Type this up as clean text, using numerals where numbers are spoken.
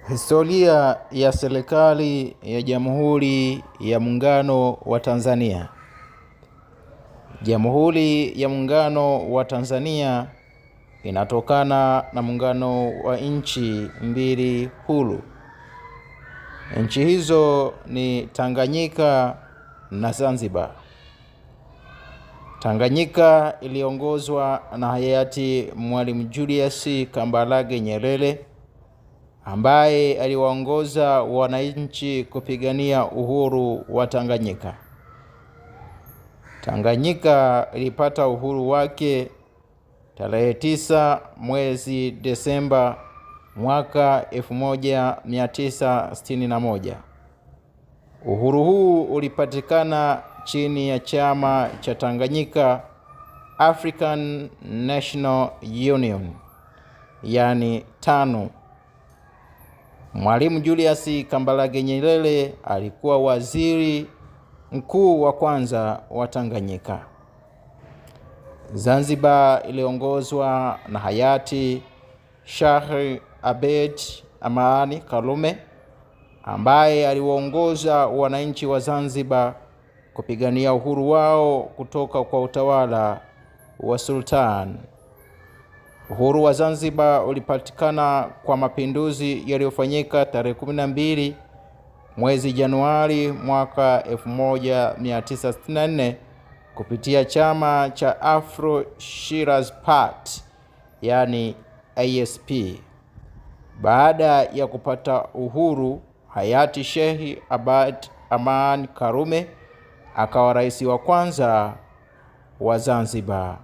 Historia ya serikali ya Jamhuri ya Muungano wa Tanzania. Jamhuri ya Muungano wa Tanzania inatokana na muungano wa nchi mbili huru. Nchi hizo ni Tanganyika na Zanzibar. Tanganyika iliongozwa na hayati Mwalimu Julius Kambarage Nyerere, ambaye aliwaongoza wananchi kupigania uhuru wa Tanganyika. Tanganyika ilipata uhuru wake tarehe 9 mwezi Desemba mwaka 1961. Uhuru huu ulipatikana chini ya chama cha Tanganyika African National Union, yani TANU. Mwalimu Julius Kambarage Nyerere alikuwa waziri mkuu wa kwanza wa Tanganyika. Zanzibar iliongozwa na hayati Sheikh Abeid Amani Karume, ambaye aliwaongoza wananchi wa Zanzibar kupigania uhuru wao kutoka kwa utawala wa sultan. Uhuru wa Zanzibar ulipatikana kwa mapinduzi yaliyofanyika tarehe 12 mwezi Januari mwaka 1964 kupitia chama cha Afro Shirazi Party, yani ASP. Baada ya kupata uhuru, hayati Sheikh Abeid Amani Karume akawa rais wa kwanza wa Zanzibar.